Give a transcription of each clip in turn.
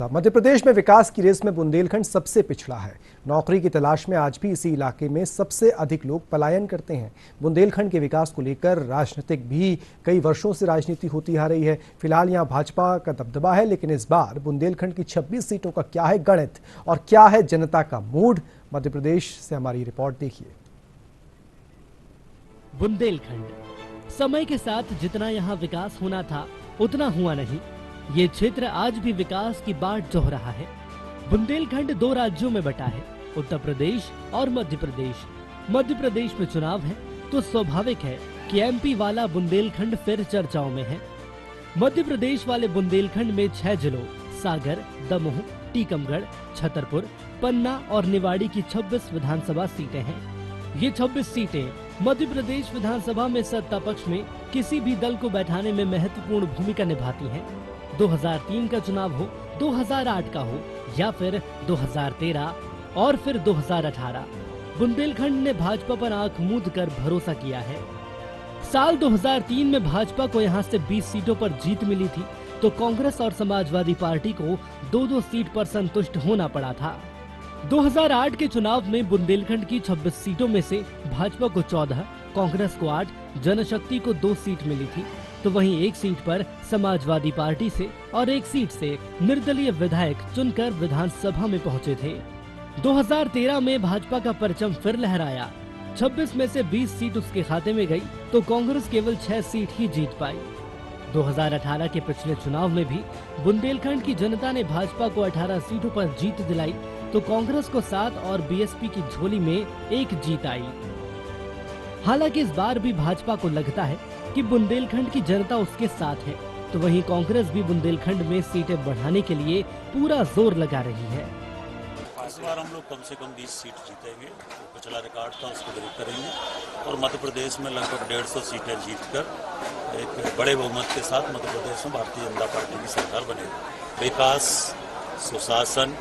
मध्य प्रदेश में विकास की रेस में बुंदेलखंड सबसे पिछड़ा है। नौकरी की तलाश में आज भी इसी इलाके में सबसे अधिक लोग पलायन करते हैं। बुंदेलखंड के विकास को लेकर राजनीतिक भी कई वर्षों से राजनीति होती आ रही है। फिलहाल यहां भाजपा का दबदबा है, लेकिन इस बार बुंदेलखंड की 26 सीटों का क्या है गणित और क्या है जनता का मूड, मध्य प्रदेश से हमारी रिपोर्ट देखिए। बुंदेलखंड समय के साथ जितना यहाँ विकास होना था उतना हुआ नहीं। ये क्षेत्र आज भी विकास की बाट जोह रहा है। बुंदेलखंड दो राज्यों में बटा है, उत्तर प्रदेश और मध्य प्रदेश। मध्य प्रदेश में चुनाव है तो स्वाभाविक है कि एमपी वाला बुंदेलखंड फिर चर्चाओं में है। मध्य प्रदेश वाले बुंदेलखंड में 6 जिलों सागर, दमोह, टीकमगढ़, छतरपुर, पन्ना और निवाड़ी की 26 विधानसभा सीटें हैं। ये 26 सीटें मध्य प्रदेश विधानसभा में सत्ता पक्ष में किसी भी दल को बैठाने में महत्वपूर्ण भूमिका निभाती हैं। 2003 का चुनाव हो, 2008 का हो या फिर 2013 और फिर 2018, बुंदेलखंड ने भाजपा पर आंख मूंद कर भरोसा किया है। साल 2003 में भाजपा को यहां से 20 सीटों पर जीत मिली थी तो कांग्रेस और समाजवादी पार्टी को 2-2 सीट पर संतुष्ट होना पड़ा था। 2008 के चुनाव में बुंदेलखंड की 26 सीटों में से भाजपा को 14, कांग्रेस को 8, जनशक्ति को 2 सीट मिली थी, तो वहीं एक सीट पर समाजवादी पार्टी से और एक सीट से निर्दलीय विधायक चुनकर विधानसभा में पहुंचे थे। 2013 में भाजपा का परचम फिर लहराया। 26 में से 20 सीट उसके खाते में गई तो कांग्रेस केवल 6 सीट ही जीत पाई। 2018 के पिछले चुनाव में भी बुंदेलखंड की जनता ने भाजपा को 18 सीटों पर जीत दिलाई तो कांग्रेस को 7 और बीएसपी की झोली में 1 जीत आई। हालांकि इस बार भी भाजपा को लगता है कि बुंदेलखंड की जनता उसके साथ है, तो वहीं कांग्रेस भी बुंदेलखंड में सीटें बढ़ाने के लिए पूरा जोर लगा रही है। इस बार हम लोग कम से कम 20 सीट जीतेंगे, पिछला रिकॉर्ड था उसको ब्रेक करेंगे और मध्य प्रदेश में लगभग 150 सीटें जीतकर एक बड़े बहुमत के साथ मध्य प्रदेश में भारतीय जनता पार्टी की सरकार बनेगी। विकास, सुशासन,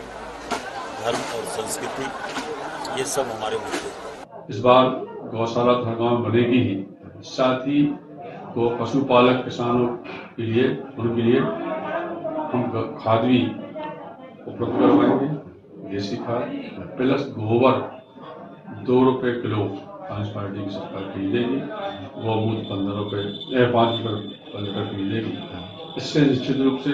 धर्म और संस्कृति, ये सब हमारे मुद्दे। इस बार गौशाला हर गाँव बनेगी ही, साथ ही वो पशुपालक किसानों के लिए उनके लिए हम खाद भी उपलब्ध करवाएंगे, देसी खाद प्लस गोबर 2 रुपये किलो कांग्रेस पार्टी की सरकार खरीदेगी, गौमूत्र 15 रुपये 5 लीटर खरीदेगी। इससे निश्चित रूप से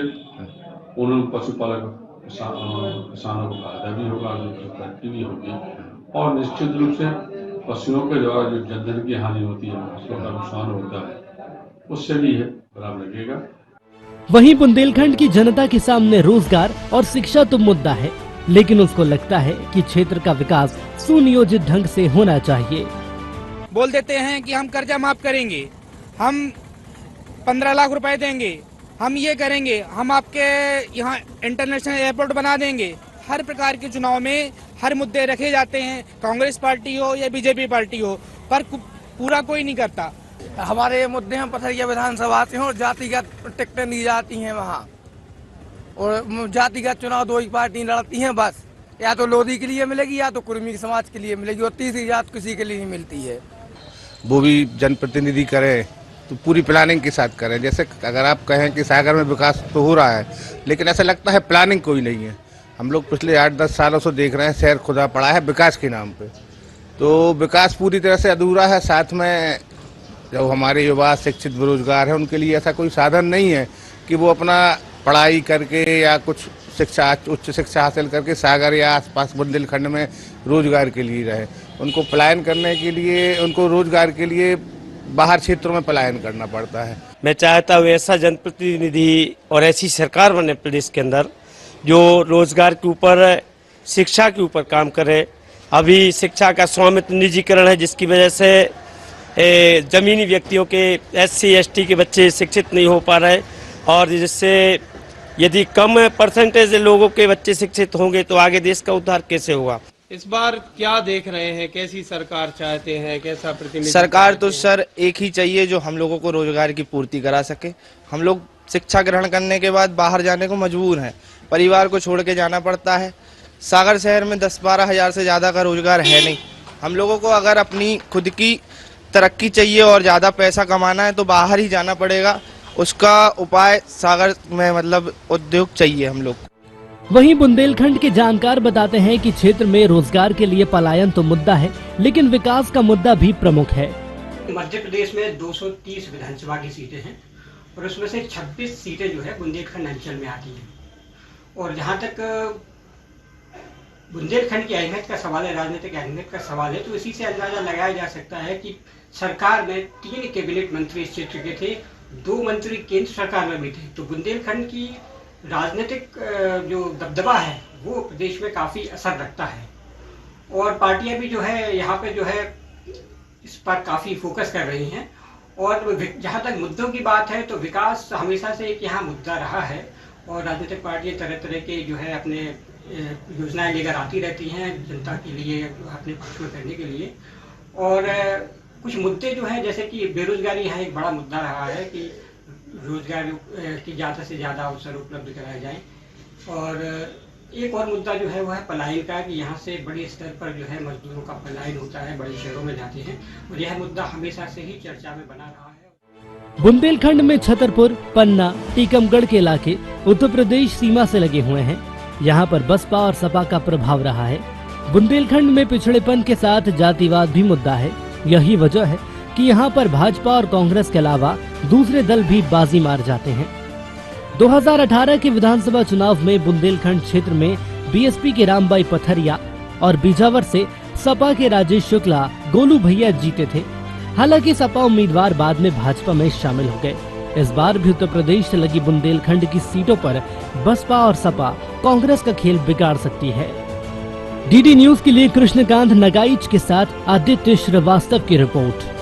उन पशुपालक किसानों को फायदा भी होगा, तरक्की भी होगी और निश्चित रूप से पशुओं के द्वारा जो जनधन की हानि होती है, फसलों का नुकसान होता है, उससे भी है बराबर लगेगा। वहीं बुंदेलखंड की जनता के सामने रोजगार और शिक्षा तो मुद्दा है, लेकिन उसको लगता है कि क्षेत्र का विकास सुनियोजित ढंग से होना चाहिए। बोल देते हैं कि हम कर्जा माफ करेंगे, हम 15 लाख रुपए देंगे, हम ये करेंगे, हम आपके यहाँ इंटरनेशनल एयरपोर्ट बना देंगे। हर प्रकार के चुनाव में हर मुद्दे रखे जाते हैं, कांग्रेस पार्टी हो या बीजेपी पार्टी हो, पर पूरा कोई नहीं करता। हमारे ये मुद्दे हैं पथरिया विधानसभा से और जातिगत टिकटें दी जाती हैं वहाँ, और जातिगत चुनाव 2 ही पार्टी लड़ती हैं बस, या तो लोधी के लिए मिलेगी या तो कुर्मी समाज के लिए मिलेगी और तीसरी जात किसी के लिए नहीं मिलती है। वो भी जनप्रतिनिधि करें तो पूरी प्लानिंग के साथ करें। जैसे अगर आप कहें कि सागर में विकास तो हो रहा है, लेकिन ऐसा लगता है प्लानिंग कोई नहीं है। हम लोग पिछले 8-10 सालों से देख रहे हैं शहर खुदा पड़ा है विकास के नाम पे, तो विकास पूरी तरह से अधूरा है। साथ में जो हमारे युवा शिक्षित बेरोजगार हैं उनके लिए ऐसा कोई साधन नहीं है कि वो अपना पढ़ाई करके या कुछ शिक्षा उच्च शिक्षा हासिल करके सागर या आसपास बुंदेलखंड में रोजगार के लिए रहे। उनको पलायन करने के लिए, उनको रोजगार के लिए बाहर क्षेत्रों में पलायन करना पड़ता है। मैं चाहता हूँ ऐसा जनप्रतिनिधि और ऐसी सरकार बने प्रदेश के अंदर जो रोजगार के ऊपर, शिक्षा के ऊपर काम करे। अभी शिक्षा का स्वामित्व निजीकरण है, जिसकी वजह से जमीनी व्यक्तियों के SC ST के बच्चे शिक्षित नहीं हो पा रहे, और जिससे यदि कम परसेंटेज लोगों के बच्चे शिक्षित होंगे तो आगे देश का उद्धार कैसे होगा। इस बार क्या देख रहे हैं, कैसी सरकार चाहते हैं, कैसा प्रतिनिधि? सरकार तो सर एक ही चाहिए जो हम लोगों को रोजगार की पूर्ति करा सके। हम लोग शिक्षा ग्रहण करने के बाद बाहर जाने को मजबूर हैं, परिवार को छोड़ के जाना पड़ता है। सागर शहर में 10-12 हज़ार से ज़्यादा का रोजगार है नहीं। हम लोगों को अगर अपनी खुद की तरक्की चाहिए और ज़्यादा पैसा कमाना है तो बाहर ही जाना पड़ेगा। उसका उपाय सागर में मतलब उद्योग चाहिए हम लोग। वहीं बुंदेलखंड के जानकार बताते हैं कि क्षेत्र में रोजगार के लिए पलायन तो मुद्दा है, लेकिन विकास का मुद्दा भी प्रमुख है। मध्य प्रदेश में 230 विधानसभा की सीटें हैं और उसमें से 26 सीटें जो है बुंदेलखंड अंचल में आती हैं। और जहाँ तक बुंदेलखंड की अहमियत का सवाल है, राजनीतिक अहमियत का सवाल है, तो इसी से अंदाजा लगाया जा सकता है कि सरकार में 3 कैबिनेट मंत्री इस क्षेत्र के थे, 2 मंत्री केंद्र सरकार में भी थे। तो बुंदेलखंड की राजनीतिक जो दबदबा है वो प्रदेश में काफ़ी असर रखता है और पार्टियां भी जो है यहाँ पे जो है इस पर काफ़ी फोकस कर रही हैं। और जहाँ तक मुद्दों की बात है तो विकास हमेशा से एक यहाँ मुद्दा रहा है और राजनीतिक पार्टियां तरह तरह के जो है अपने योजनाएं लेकर आती रहती हैं जनता के लिए, अपने पक्ष में करने के लिए। और कुछ मुद्दे जो हैं जैसे कि बेरोजगारी यहाँ एक बड़ा मुद्दा रहा है कि रोजगार की ज़्यादा से ज़्यादा अवसर उपलब्ध कराए जाएं। और एक और मुद्दा जो है वो है पलायन का, कि यहाँ से बड़े स्तर पर जो है मजदूरों का पलायन होता है, बड़े शहरों में जाते हैं और यह मुद्दा हमेशा से ही चर्चा में बना रहा है। बुंदेलखंड में छतरपुर, पन्ना, टीकमगढ़ के इलाके उत्तर प्रदेश सीमा से लगे हुए हैं। यहाँ पर बसपा और सपा का प्रभाव रहा है। बुंदेलखंड में पिछड़ेपन के साथ जातिवाद भी मुद्दा है। यही वजह है कि यहाँ पर भाजपा और कांग्रेस के अलावा दूसरे दल भी बाजी मार जाते हैं। 2018 के विधानसभा चुनाव में बुंदेलखंड क्षेत्र में बीएसपी के रामबाई पथरिया और बीजावर से सपा के राजेश शुक्ला, गोलू भैया जीते थे। हालांकि सपा उम्मीदवार बाद में भाजपा में शामिल हो गए। इस बार भी उत्तर प्रदेश से लगी बुंदेलखंड की सीटों पर बसपा और सपा कांग्रेस का खेल बिगाड़ सकती है। डीडी न्यूज के लिए कृष्णकांत नगाइच के साथ आदित्य श्रीवास्तव की रिपोर्ट।